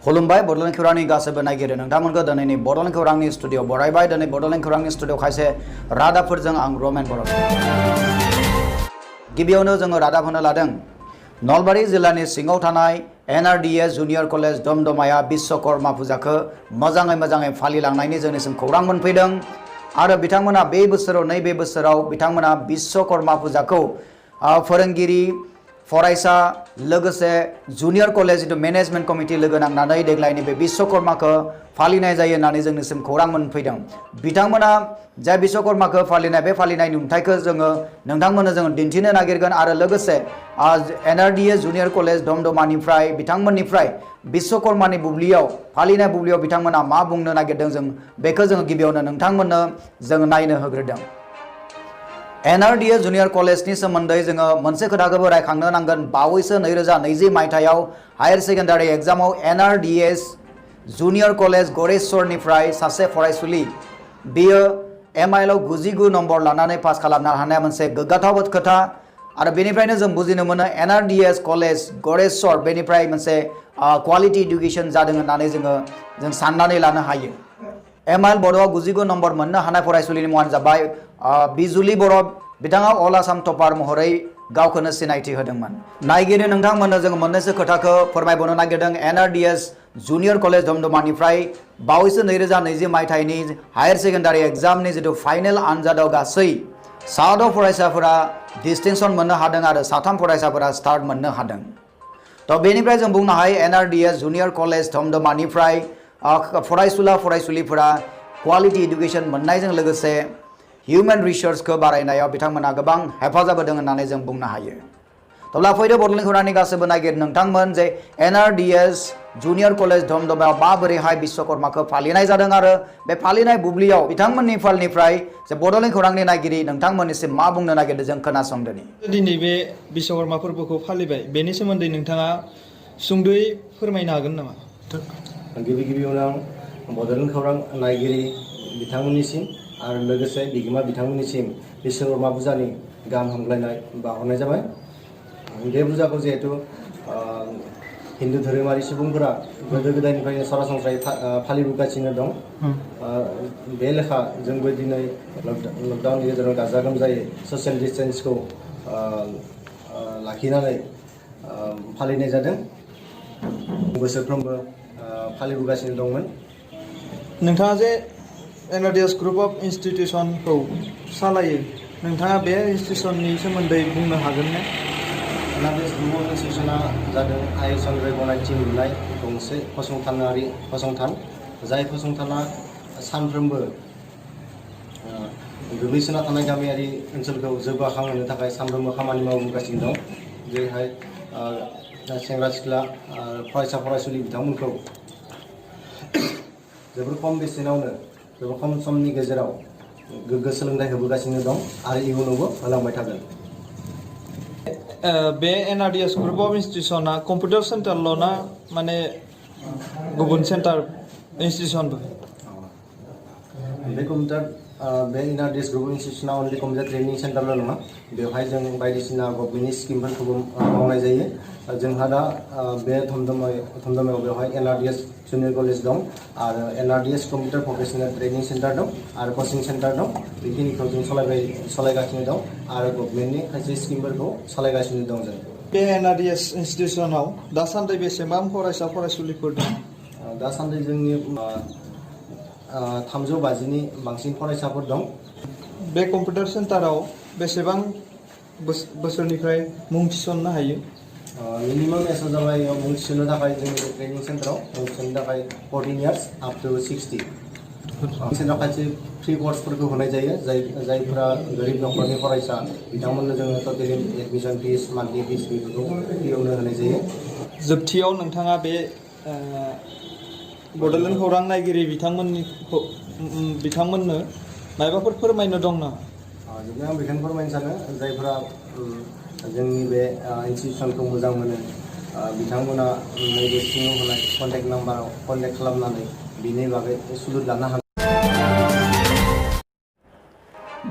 खुलुमबाय बडलेण्ड खौरांनि गासैबो नायगिरि नोंथांमोनखौ दिनैनि बडलेण्ड खौरांनि स्टुडिअ बरायबाय। दिनै बडलेण्ड खौरांनि स्टुडिअ खायसे रादाबफोरजों आं रमेन बर'। गिबियावनो जोङो रादाब होनो लादों नलबारि जिल्लानि सिङाव थानाय NRDS जुनियर कलेज दमदमाया विश्वकर्मा फुजाखौ मोजाङै फालिलांनायनि जोंनिसिम खौरां मोनफैदों आरो बिथांमोना बे बोसोराव नैबे बोसोराव बिथांमोना विश्वकर्मा फुजाखौ फोरोंगिरि फरायसा लोगोसे जुनियर कलेज जितु मेनेजमेंट कमिटि लोगो नांनानै देग्लायनि बे विश्वकर्माखौ फालिनाय जायो होननानै जोंनिसिम खौरां मोनफैदों। बिथांमोना जाय विश्वकर्माखौ फालिनाय बे फालिनाय नुथायखौ जोङो नोंथांमोननो जोङो दिन्थिनो नागिरगोन आरो लोगोसे NRDS जुनियर कलेज दमदमानिफ्राय बिथांमोननिफ्राय विश्वकर्मानि बुब्लियाव फालिनाय बुब्लियाव बिथांमोना मा बुंनो नागिरदों जों बेखौ जोङो गिबियावनो नोंथांमोननो जोङो नायनो होग्रोदों। NRDS जुनियर कलेजनि सोमोन्दै जोङो मोनसे खोथाखौबो रायखांनो नांगोन। बावैसो 2020 मायथाइयाव हायर सेकेन्डारि एग्जामाव NRDS जुनियर कलेज गरेस्वरनिफ्राय सासे फरायसुलि बियो MIL आव 99 नम्बर लानानै पास खालामनो हानाया मोनसे गोग्गाथाव खोथा आरो बेनिफ्रायनो जों बुजिनो मोनो NRDS कलेज गरेस्वर बेनिफ्राय मोनसे क्वालिटी इडुकेशन जादों होननानै जों साननानै लानो हायो। MIL बड'आव 99 नम्बर मोननो हानाय फरायसुलिनि मुङानो जाबाय बिजुलि बर'। बिथाङा अल आसाम टपार महरै गावखौनो सिनायथि होदोंमोन। नायगिरि नोंथांमोननो जों मोननैसो खोथाखौ फोरमायबावनो नागिरदों। NRDS जुनियर कलेज दमदमानिफ्राय बावैसो 2020 मायथाइनि हायर सेकेन्डारि एग्जामनि जितु फाइनेल आनजादाव गासै 7 फरायसाफोरा डिस्टिंसन मोननो हादों आरो 3 फरायसाफोरा स्टार्ट मोननो हादों। तो बेनिफ्राय जों बुंनो हायो NRDS जुनियर कलेज दमदमानिफ्राय फरायसुलिफोरा क्वालिटी इडुकेशन मोननायजों लोगोसे ह्यूमन रिसोर्सखौ बारायनायाव बिथांमोना गोबां हेफाजाब होदों होननानै जों बुंनो हायो। तब्ला फैदो बडलेण्ड खौरांनि गासैबो नागिरि नोंथांमोन जे NRDS जुनियर कलेज दमदमायाव माबोरैहाय विश्वकर्माखौ फालिनाय जादों आरो बे फालिनाय बुब्लियाव बिथांमोननि फालनिफ्राय जे बडलेण्ड खौरांनि नायगिरि नोंथांमोननिसिम मा बुंनो नागिरदों जों खोनासंदोनि। दिनै बे विश्वकर्मा फोरबोखौ फालिबाय बेनि सोमोन्दै नोंथाङा सुंद'यै फोरमायनो हागोन नामा? गिबियावनो आं बडलेण्ड खौरां नायगिरि बिथांमोननिसिम आरो लोगोसे बिगोमा बिथांमोननिसिम विश्वकर्मा फुजानि गाहाम हामलायनाय बावहरनाय जाबाय। बे फुजाखौ जिहेतु हिन्दु धोरोमारि सुबुंफोरा गोदो गोदायनिफ्रायनो सरासनस्रायै फालिबोगासिनो दं। बे लेखा जोंबो दिनै लकडाउननि गेजेराव गाजा गोमजायै ससियेल डिस्टेन्सखौ लाखिनानै फालिनाय जादों। बोसोरफ्रोमबो फालिबोगासिनो दंमोन। नोंथाङा जे NRDS ग्रुप अफ इन्स्टिटिउसनखौ सालायो नोंथाङा बे इन्स्टिटिउसननि सोमोन्दै बुंनो हागोन ना? NRDS ग्रुप अफ इन्स्टिटिउसना जादों आइएसनिफ्राय गनायथि मोननाय गंसे फसंथानारि फसंथान। जाय फसंथाना सानफ्रोमबो गोग्लैसोना थानाय गामियारि ओनसोलखौ जौगाखांहोनो थाखाय सानफ्रोमबो खामानि मावबोगासिनो दं। जेरैहाय सेंग्रा सिख्ला फरायसा फरायसुलि बिथांमोनखौ जोबोर खम बेसेनावनो जोबोर खम समनि गेजेराव गोग्गो सोलोंथाइ होबोगासिनो दं आरो इयुनावबो होलांबाय थागोन। बे NRDS ग्रुप अफ इन्स्टिटिउसना कम्पिउटार सेन्टारल' ना माने गुबुन सेन्टार इन्स्टिटिउसनबो? बे NRDS ग्रुप अफ इन्स्टिटिउसना अनलि कम्पिउटार ट्रेनिं सेन्टारल' नङा। बेवहाय जों बायदिसिना गभर्नमेन्टनि स्किमफोरखौबो मावनाय जायो। जोंहा दा बे धमदमायाव बेवहाय NRDS जुनियर कलेज दं आरो NRDS computer vocational training centre दं आरो कचिं सेन्टार दं। बेखिनिखौ जों सालायगासिनो दं आरो गभर्नमेन्टनि खायसे स्किमफोरखौ सालायगासिनो दं जों। बे NRDS इन्स्टिटिउसनाव दासान्दि बेसेबां फरायसा फरायसुलिफोर दं? दासान्दि जोंनि 350नि बांसिन फरायसाफोर दं। बे कम्पिउटार सेन्टाराव बेसेबां बोसोरनिफ्राय मुं थिसननो हायो? मिनिमाम एजआ जाबाय मुं थिसननो थाखाय जोंनि ट्रेनिं सेन्टाराव मुं थिसननो थाखाय 14 इयार्स आप टु 60। सेन्टाराव खायसे फ्रि कर्सफोरखौ होनाय जायो। जायफोरा गोरिब नखरनि फरायसा बिथांमोननो जोङो टटेल एडमिसन फिस मान्थलि फिस बेफोरखौ फ्रियावनो होनाय जायो। जोबथियाव नोंथाङा बे बडलेण्ड खौरां नायगिरि बिथांमोननो मायबाफोर फोरमायनो दं नामा? जोबनायाव आं बेखौनो फोरमायनो सानो जायफोरा जोंनि बे इन्स्टिटिउसनखौ मोजां मोनो बिथांमोना नैबे सिङाव होनाय कन्टेक्ट नाम्बाराव कन्टेक्ट खालामनानै बिनि बागै सुलुद लानो हागोन।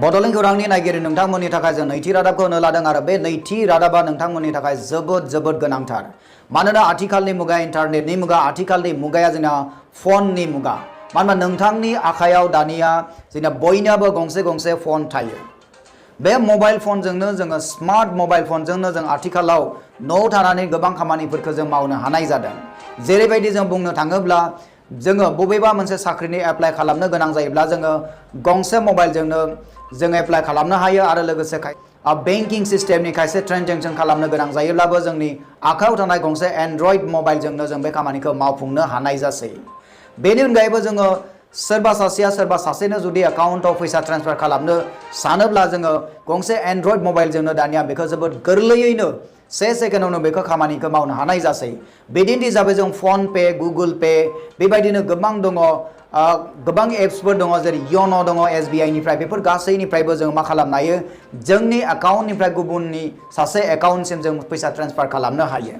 बड'लेण्ड खौरांनि नायगिरि नोंथांमोननि थाखाय जों नैथि रादाबखौ होनो लादों आरो बे नैथि रादाबा नोंथांमोननि थाखाय जोबोद गोनांथार मानोना आथिखालनि मुगा इन्टारनेटनि मुगा आथिखालनि मुगाया जोंना फननि मुगा मानोना नोंथांनि आखायाव दानिया जोंना बयनाबो गंसे गंसे फन थायो बे मबाइल फनजोंनो जोङो स्मार्ट मबाइल फनजोंनो जों आथिखालाव न'आव थानानै गोबां खामानिफोरखौ जों मावनो हानाय जादों जेरैबायदि जों बुंनो थाङोब्ला जोङो बबेबा मोनसे साख्रिनि एप्लाइ खालामनो गोनां जायोब्ला जोङो गंसे मबाइलजोंनो जों एप्लाइ खालामनो हायो आरो लोगोसे बेंकिं सिस्टेमनि खायसे ट्रेनजेक्सन खालामनो गोनां जायोब्लाबो जोंनि आखायाव थानाय गंसे एन्ड्रइड मबाइलजोंनो जों बे खामानिखौ मावफुंनो हानाय जासै बेनि अनगायैबो जोङो सोरबा सासेया सोरबा सासेनो जुदि एकाउन्टआव फैसा ट्रेन्सफार खालामनो सानोब्ला जोङो गंसे एन्ड्रइड मबाइलजोंनो दानिया बेखौ जोबोद गोरलैयैनो से सेकेन्डआवनो बेखौ खामानिखौ मावनो हानाय जासै बिदिन्थि हिसाबै जों फन पे गुगोल पे बेबायदिनो गोबां दङ गोबां एप्सफोर दङ जेरै यन' दङ SBI निफ्राय बेफोर गासैनिफ्रायबो जों मा खालामनो हायो जोंनि एकाउन्टनिफ्राय गुबुननि सासे एकाउन्टसिम जों फैसा ट्रेन्सफार खालामनो हायो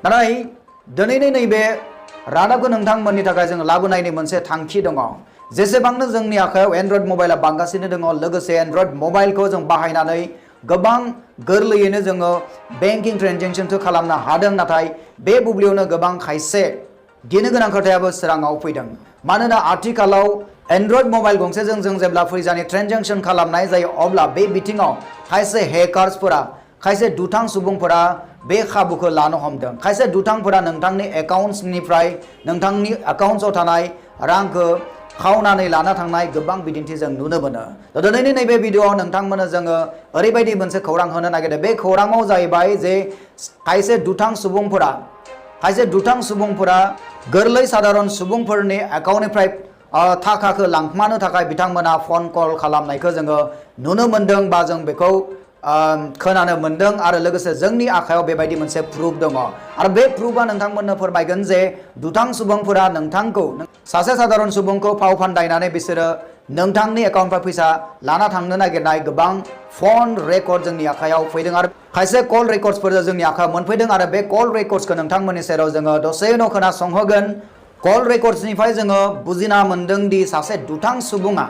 नाथाय दिनैनि नैबे रादाबखौ नोंथांमोननि थाखाय जों लाबोनायनि मोनसे थांखि दङ जेसेबांनो जोंनि आखायाव एन्ड्रइड मबाइला बांगासिनो दङ लोगोसे एन्ड्रइड मबाइलखौ जों बाहायनानै गोबां गोरलैयैनो जोङो बेंकिं ट्रेनजेक्सनखौ खालामनो हादों नाथाय बे बुब्लियावनो गोबां खायसे गिनो गोनां खोथायाबो सोराङाव फैदों मानोना आथिखालाव एन्ड्रइड मबाइल गंसेजों जों जेब्ला फैसानि ट्रेनजेक्सन खालामनाय जायो अब्ला बे बिथिङाव खायसे हेकार्सफोरा खायसे दुथां सुबुंफोरा बे खाबुखौ लानो हमदों खायसे दुथांफोरा नोंथांनि एकाउन्टनिफ्राय नोंथांनि एकाउन्टआव थानाय रांखौ खावनानै लाना थांनाय गोबां बिदिन्थि जों नुनो मोनो दिनैनि नैबे भिडिअआव नोंथांमोननो जोङो ओरैबायदि मोनसे खौरां होनो नागिरदों बे खौराङाव जाहैबाय जे खायसे दुथां सुबुंफोरा गोरलै साधारन सुबुंफोरनि एकाउन्टनिफ्राय थाखाखौ लांखुमानो थाखाय बिथांमोना फन कल खालामनायखौ जोङो नुनो मोनदों बा जों बेखौ खोनानो मोनदों आरो लोगोसे जोंनि आखायाव बेबायदि मोनसे प्रुफ दङ आरो बे प्रुफआ नोंथांमोननो फोरमायगोन जे दुथां सुबुंफोरा नोंथांखौ सासे साधारन सुबुंखौ फाव फान्दायनानै बिसोरो नोंथांनि एकाउन्टनिफ्राय फैसा लाना थांनो नागिरनाय गोबां फन रेकर्ड जोंनि आखायाव फैदों आरो खायसे कल रेकर्डसफोर जोंनि आखायाव मोनफैदों आरो बे कल रेकर्डसखौ नोंथांमोननि सेराव जोङो दसे उनाव खोनासंहोगोन कल रेकर्डसनिफ्राय जोङो बुजिना मोनदों दि सासे दुथां सुबुङा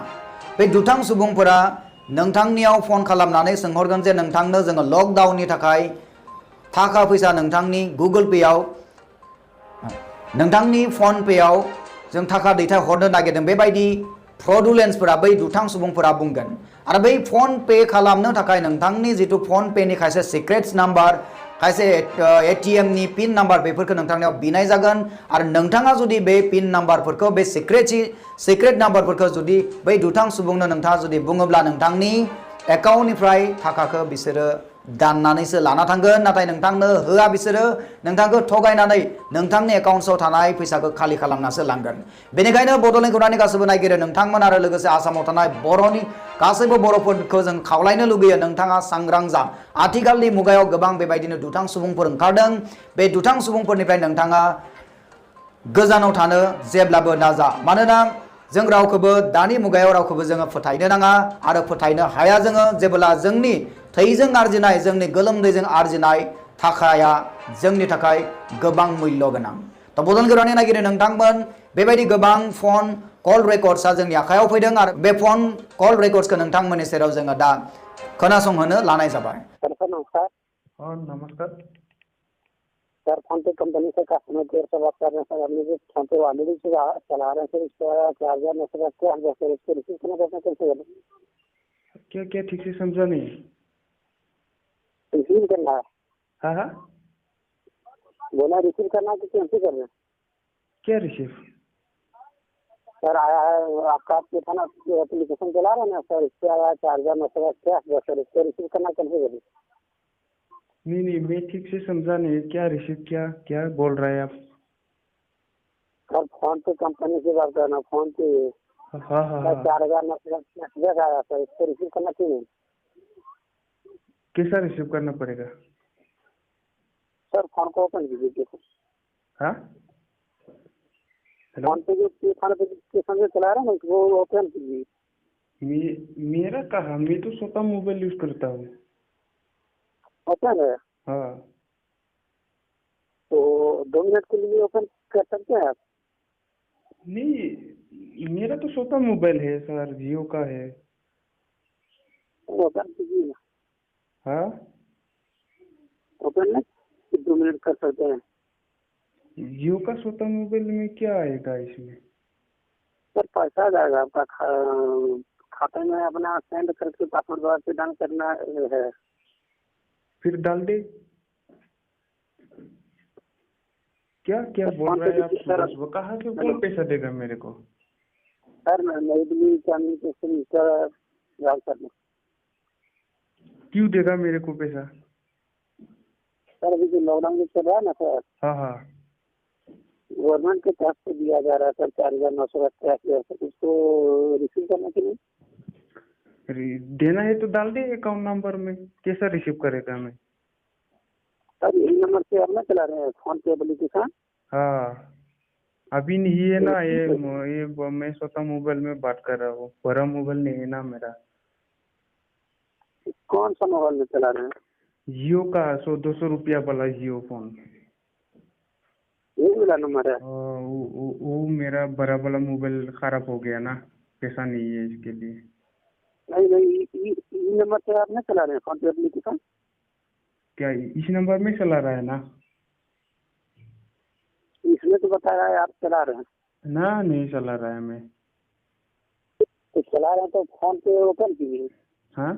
बे दुथां सुबुंफोरा नोंथांनियाव फन खालामनानै सोंहरगोन जे नोंथांनो जोङो लकडाउननि थाखाय थाखा फैसा नोंथांनि गुगोल पेआव नोंथांनि फन पेआव जों थाखा दैथाय हरनो नागिरदों बेबायदि फ्रडुलेन्सफोरा बै दुथां सुबुंफोरा बुंगोन आरो बै फन पे खालामनो थाखाय नोंथांनि जिथु फन पेनि खायसे सिक्रेट्स नाम्बार खायसे ATM नि पिन नाम्बार बेफोरखौ नोंथांनियाव बिनाय जागोन आरो नोंथाङा जुदि बे पिन नाम्बारफोरखौ बे सिक्रेट नाम्बारफोरखौ जुदि बै दुथां सुबुंनो नोंथाङा जुदि बुङोब्ला नोंथांनि एकाउन्टनिफ्राय थाखाखौ बिसोरो दाननानैसो लाना थांगोन नाथाय नोंथांनो होआ बिसोरो नोंथांखौ थगायनानै नोंथांनि एकाउन्टआव थानाय फैसाखौ खालि खालामनासो लांगोन बेनिखायनो बड'लेण्ड खौरांनि गासैबो नायगिरि नोंथांमोन आरो लोगोसे आसामाव थानाय बर'नि गासैबो बर'फोरखौ जों खावलायनो लुगैयो नोंथाङा सांग्रां जा आथिखालनि मुगायाव गोबां बेबायदिनो दुथां सुबुंफोर ओंखारदों बे दुथां सुबुंफोरनिफ्राय नोंथाङा गोजानाव थानो जेब्लाबो नाजा मानोना जों रावखौबो दानि मुगायाव रावखौबो जोङो फोथायनो नाङा आरो फोथायनो हाया जोङो जेब्ला जोंनि थैजों आरजिनाय जोंनि गोलोमदैजों आरजिनाय थाखाया जोंनि थाखाय गोबां मुल्य गोनां दा बड'लेण्ड खौरांनि नागिरि नोंथांमोन बेबायदि गोबां फन कल रेकर्डसआ जोंनि आखायाव फैदों आरो बे फन कल रेकर्डसखौ नोंथांमोननि सेराव जोङो दा खोनासंहोनो लानाय जाबाय नमस्कार सर फोन पे कंपनी से कस्टमर केयर से बात कर रहे हैं सर हमने जो फोन पे ऑलरेडी चला रहे हैं सर इसके चार्जर में सर क्या है सर इसको रिसीव करना कैसे कैसे करें क्या क्या ठीक से समझा नहीं रिसीव करना है हाँ हाँ बोला रिसीव करना है कि कैंसिल कर रहे हैं क्या रिसीव सर आया है आपका आपके थाना एप्लीकेशन चला रहे हैं ना सर इससे आया है चार्जर में सर क्या है सर इसको रिसीव करना कैसे करें नहीं मैं ठीक से समझा नहीं क्या रिसीव क्या क्या बोल रहे हैं आप सर फोन पे कंपनी से बात करना फोन पे हाँ हाँ हाँ 4000 मैसेज आया सर इसको रिसीव करना चाहिए कैसा रिसीव करना पड़ेगा सर फोन को ओपन कीजिए हाँ हेलो फोन पे जो फोन पे से चला रहे हैं ना वो ओपन कीजिए मेरा कहाँ मैं तो स्वतः मोबाइल यूज करता हूँ ओपन है हाँ तो 2 मिनट के लिए ओपन कर सकते हैं आप नहीं मेरा तो स्वतः मोबाइल है सर जियो का है ओपन कीजिए ना, हाँ, ओपन ना 2 मिनट कर सकते हैं। जियो का स्वतः मोबाइल में क्या आएगा इसमें? सर पैसा आ जाएगा आपका खाते में, अपना सेंड करके पासवर्ड द्वारा से डाल करना है। फिर डाल दे। क्या क्या सर, बोल फोन पे रहे हैं आप? देखिए सर। सुबह कहाँ से कौन पैसा देगा मेरे को? सर मैं नई दिल्ली चांदनी चौक से नीचे जाल करना। क्यों देगा मेरे को पैसा? सर अभी जो लॉकडाउन में चल रहा है ना सर, हाँ हाँ, गवर्नमेंट के तरफ से दिया जा रहा है सर 4,988, उसको रिसीव करने के लिए। देना है तो डाल दे अकाउंट नंबर में। कैसा रिसीव करेगा मैं? सर यही नंबर से आप ना चला रहे हैं फोन पे एप्लीकेशन? हाँ, अभी नहीं है ना ये मैं स्वतः मोबाइल में बात कर रहा हूँ, बड़ा मोबाइल नहीं है ना मेरा। कौन सा मोबाइल में चला रहे हैं? जियो का 100-200 रुपया वाला जियो फोन। यही वाला नंबर है? वो मेरा बड़ा वाला मोबाइल खराब हो गया ना, पैसा नहीं है इसके लिए। नहीं, इसी नंबर से आप ना चला रहे हैं फोन पे एप्लीकेशन? क्या इस नंबर में चला रहा है ना? इसमें तो बता रहा है आप चला रहे हैं। ना, नहीं चला रहा है मैं। तो चला रहे हैं तो फोन पे ओपन कीजिए। हाँ,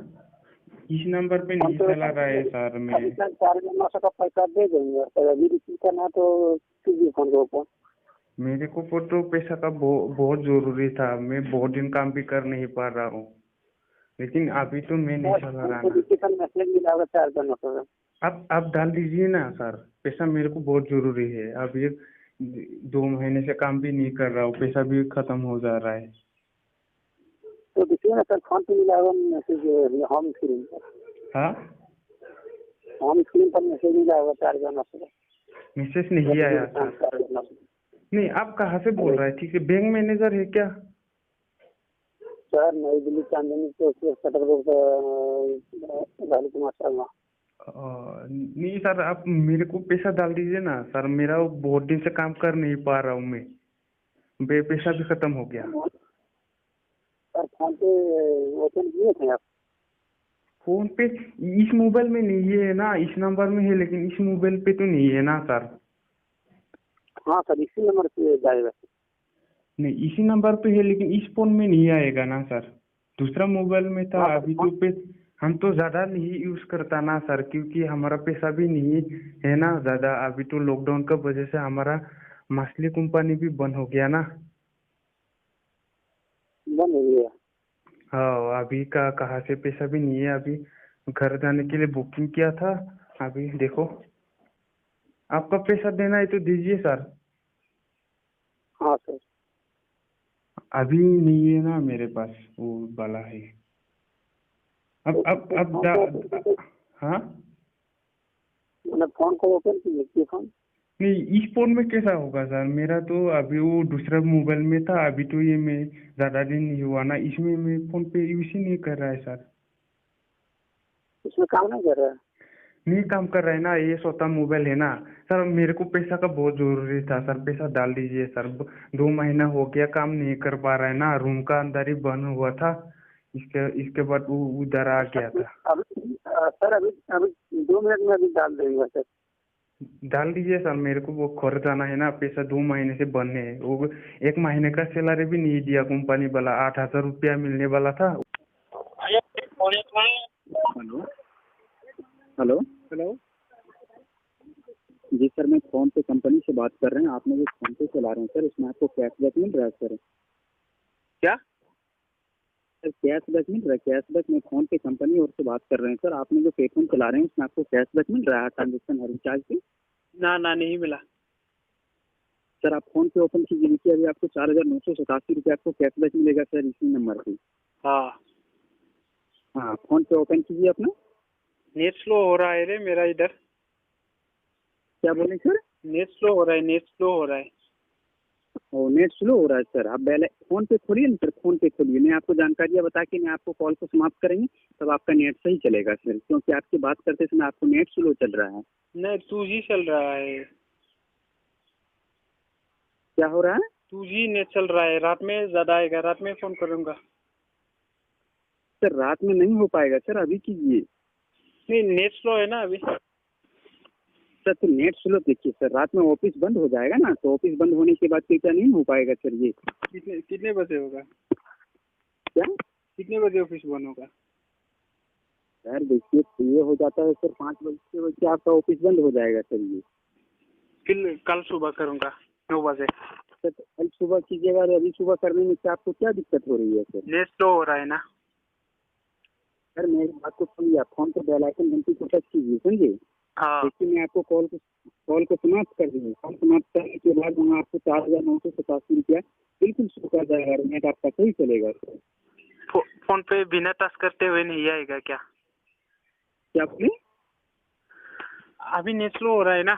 इस नंबर पे नहीं चला रहा है सर मैं। अभी तक 4,900 का पैसा दे देंगे, तो अभी रिसीव करना है तो कीजिए फोन को ओपन। मेरे को तो पैसा का बहुत जरूरी था, मैं बहुत दिन काम भी कर नहीं पा रहा हूँ, लेकिन अभी तो मैं नहीं चला रहा ना। एप्लीकेशन मैसेज मिला होगा 4,900 का। आप डाल दीजिए ना सर, पैसा मेरे को बहुत जरूरी है। अब ये 2 महीने से काम भी नहीं कर रहा हूँ, पैसा भी खत्म हो जा रहा है। तो देखिए ना सर, फोन पे मिला होगा मैसेज होम स्क्रीन पर। हाँ, होम स्क्रीन पर मैसेज मिला होगा 4,900 का। मैसेज नहीं आया सर। 4,900। नहीं, आप कहाँ से बोल रहे हैं? ठीक है, बैंक मैनेजर है क्या? सर नई दिल्ली चांदनी चौक से सटर रोड राहुल कुमार शर्मा। नहीं सर, आप मेरे को पैसा डाल दीजिए ना सर, मेरा बहुत दिन से काम कर नहीं पा रहा हूँ मैं, पैसा भी खत्म हो गया। सर फोन पे ओपन किए थे आप? फोन पे इस मोबाइल में नहीं है ना, इस नंबर में है, लेकिन इस मोबाइल पे तो नहीं है ना सर। हाँ सर, इसी नंबर से जाएगा। नहीं, इसी नंबर पे है, लेकिन इस फोन में नहीं आएगा ना सर। दूसरा मोबाइल में था। हाँ, अभी तो हम तो ज्यादा नहीं यूज करता ना सर, क्योंकि हमारा पैसा भी नहीं है ना ज्यादा। अभी तो लॉकडाउन का वजह से हमारा मछली कंपनी भी बंद हो गया ना। बंद हो गया? हाँ, अभी का कहाँ से पैसा भी नहीं है। अभी घर जाने के लिए बुकिंग किया था। अभी देखो, आपका पैसा देना है तो दीजिए सर। हाँ सर। अभी नहीं है ना मेरे पास, वो वाला है। हाँ, मतलब फोन को ओपन कीजिए फोन। नहीं, इस फोन में कैसा होगा सर? मेरा तो अभी वो दूसरा मोबाइल में था, अभी तो ये मैं ज्यादा दिन नहीं हुआ ना, इसमें मैं फोन पे यूज ही नहीं कर रहा है सर। इसमें काम नहीं कर रहा है? नहीं काम कर रहा है ना, ये स्वतः मोबाइल है ना सर। मेरे को पैसा का बहुत जरूरी था सर, पैसा डाल दीजिए सर। 2 महीना हो गया काम नहीं कर पा रहा है ना, रूम का अंदर ही बंद हुआ था। इसके बाद वो उधर आ गया था। सर अभी 2 मिनट में अभी डाल देंगे सर। डाल दीजिए सर, मेरे को वो घर जाना है ना, पैसा 2 महीने से बंद है। वो 1 महीने का सैलरी भी नहीं दिया कंपनी वाला, 8,000 रुपया मिलने वाला था। हेलो हेलो हेलो जी सर, मैं फोन पे कंपनी से बात कर रहे हैं। आपने जो फोन पे चला रहे हैं सर, इसमें आपको कैशबैक मिल रहा है सर? क्या सर कैशबैक मिल रहा है? कैशबैक में फोन पे कंपनी और से बात कर रहे हैं सर। आपने जो पे फोन चला रहे हैं उसमें आपको कैशबैक मिल रहा है ट्रांजेक्शन हर रिचार्ज पे? ना नहीं मिला सर आप फोन पे ओपन कीजिए, नीचे अभी आपको 4,987 रुपये आपको कैशबैक मिलेगा सर, इसी नंबर पे। हाँ, फोन पे ओपन कीजिए अपना। नेट स्लो हो रहा है रे मेरा इधर। क्या बोले सर? नेट स्लो हो रहा है, नेट स्लो हो रहा है। ओ, नेट स्लो हो रहा है सर। आप पहले फोन पे खोलिए ना सर, फोन पे खोलिए। मैं आपको जानकारियाँ बता के मैं आपको कॉल को समाप्त करेंगे, तब आपका नेट सही चलेगा सर, क्योंकि आपकी बात करते समय आपको नेट स्लो चल रहा है। नहीं 2G चल रहा है। क्या हो रहा है? 2G नेट चल रहा है। रात में ज्यादा आएगा, रात में फोन करूंगा। सर रात में नहीं हो पाएगा सर, अभी कीजिए। नहीं नेट स्लो है ना अभी। सर तो नेट स्लो देखिए सर, रात में ऑफिस बंद हो जाएगा ना, तो ऑफिस बंद होने के बाद फिर क्या नहीं हो पाएगा सर ये। कितने बजे होगा? क्या कितने बजे ऑफिस बंद होगा? सर देखिए ये हो जाता है सर 5 बजे से आपका ऑफिस बंद हो जाएगा सर ये। फिर कल सुबह करूँगा 9 बजे। सर तो कल सुबह कीजिएगा, और अभी सुबह करने में क्या आपको क्या दिक्कत हो रही है सर? नेट स्लो हो रहा है ना। सर मेरी बात को सुनिए, आप फोन पे बेल आइकन घंटी को टच कीजिए, समझे? हाँ देखिए मैं आपको कॉल को समाप्त कर दूंगा। कॉल समाप्त करने के बाद वहाँ आपको 4,987 रुपया बिल्कुल शो कर जाएगा और नेट आपका सही चलेगा सर। फोन पे बिना टच करते हुए नहीं आएगा क्या? क्या बोले? अभी नेट स्लो हो रहा है ना।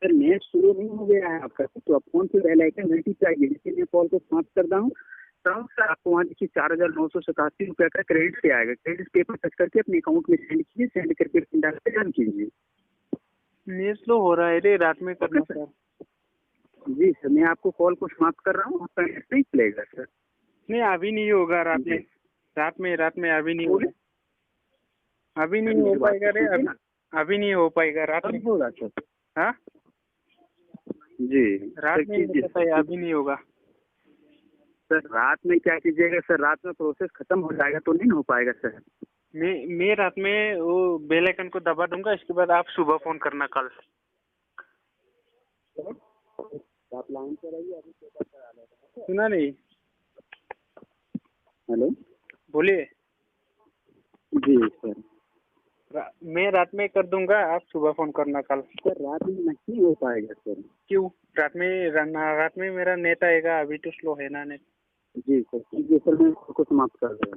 सर नेट शुरू नहीं हो गया है आपका, तो आप फोन पे बेल आइकन घंटी चाहिए, इसलिए मैं कॉल को समाप्त करता हूँ। सर आपको वहाँ देखिए 4,987 रुपया का क्रेडिट पे आएगा। क्रेडिट पे पर टच करके अपने अकाउंट में सेंड कीजिए, सेंड करके पिन डाल के डन कीजिए। नेट स्लो हो रहा है रे, रात में करना सर। जी सर मैं आपको कॉल को समाप्त कर रहा हूँ, आपका नेट सही चलेगा सर। नहीं अभी नहीं होगा रात में अभी नहीं होगा। अभी नहीं हो पाएगा रे, अभी नहीं हो पाएगा रात में होगा सर। हाँ जी रात में पता है, अभी नहीं होगा सर। रात में क्या कीजिएगा सर, रात में प्रोसेस खत्म हो जाएगा तो नहीं हो पाएगा सर। मैं रात में वो बेल आइकन को दबा दूंगा, इसके बाद आप सुबह फोन करना कल। आप लाइन पर रहिए, अभी सुना नहीं? हेलो बोलिए। जी सर मैं रात में कर दूंगा, आप सुबह फोन करना कल। सर रात में नहीं हो पाएगा सर। क्यों? रात में मेरा नेट आएगा, अभी तो स्लो है ना नेट। जी सर कीजिए सर, मैं इसको समाप्त कर दूँगा।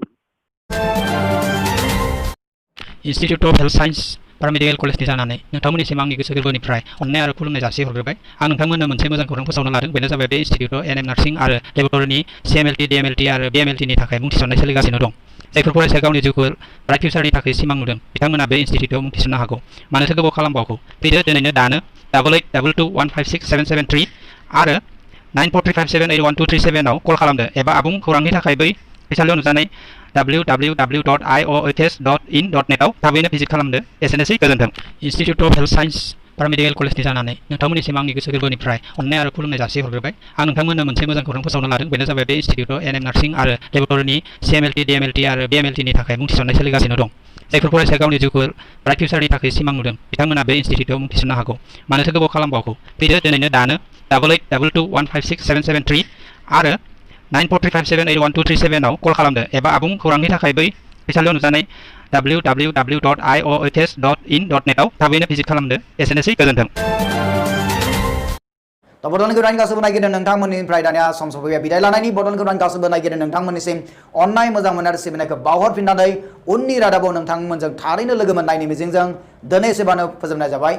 इन्स्टिट्यूट अफ हेल्थ साइन्स पारामेडिकेल कलेजनि जानानै नोंथांमोननिसिम आंनि गोसो गोरबोनिफ्राय अननाय आरो खुलुमनाय जासिहरग्रोबाय। आं नोंथांमोननो मोनसे मोजां खौरां फोसावनो लादों, बेनो जाबाय बे इन्स्टिट्यूटआव एनएम नार्सिं आरो लेबरेटरिनि CMLT, DMLT आरो BMLTनि थाखाय मुं थिसननाय सोलिगासिनो दं। जायफोर फरायसाया गावनि जिउखौ ब्राइट फिउचारनि थाखाय सिमां नुदों बिथांमोना बे इन्स्टिट्यूटआव मुं थिसननो हागौ। मानोथो गोबाव खालामबावगौ? फैदो दिनैनो दानो 8822156773 आरो 9435781237 आव कल खालामदो, एबा आबुं खौरांनि थाखाय बै फैसालियाव नुजानाय www.iohs.in.net आव थाबैनो भिजिट खालामदो। एसेनोसै, गोजोन्थों। इन्स्टिट्यूट अफ हेल्थ साइन्स पारामेडिकेल कलेजनि जानानै नोंथांमोननिसिम आंनि गोसो गोरबोनिफ्राय अननाय आरो खुलुमनाय जासिहरग्रोबाय। आं नोंथांमोननो मोनसे मोजां खौरां फोसावनो लादों, बेनो जाबाय बे इन्स्टिट्यूटआव एनएम नार्सिं आरो लेबरेटरिनि CMLT, DMLT आरो BMLTनि थाखाय मुं थिसननाय सोलिगासिनो दं। जायफोर फरायसाया गावनि जिउखौ ब्राइट फिउचारनि थाखाय सिमां नुदों बिथांमोना बे इन्स्टिट्यूटआव मुं थिसननो हागौ। मानोथो गोबाव खालामबावगौ? फैदो दिनैनो दानो 8822156773 आरो 9435781237 आव कल खालामदो, एबा आबुं खौरांनि थाखाय बै फैसालियाव नुजानाय www.iohs.in.net आव थाबैनो भिजिट खालामदो। एसेनोसै, गोजोन्थों। बड'लेण्ड खौरांनि गासैबो नायगिरिनो नोंथांमोननिफ्राय दानिया सम सफैबाय बिदाय लानायनि। बड'लेण्ड खौरांनि गासैबो नायगिरिनो नोंथांमोननिसिम अननाय, मोजां मोननाय आरो सिबिनायखौ बावहरफिननानै उननि रादाबाव नोंथांमोनजों थारैनो लोगो मोननायनि मिजिंजों दिनै एसेबांनो फोजोबनाय जाबाय।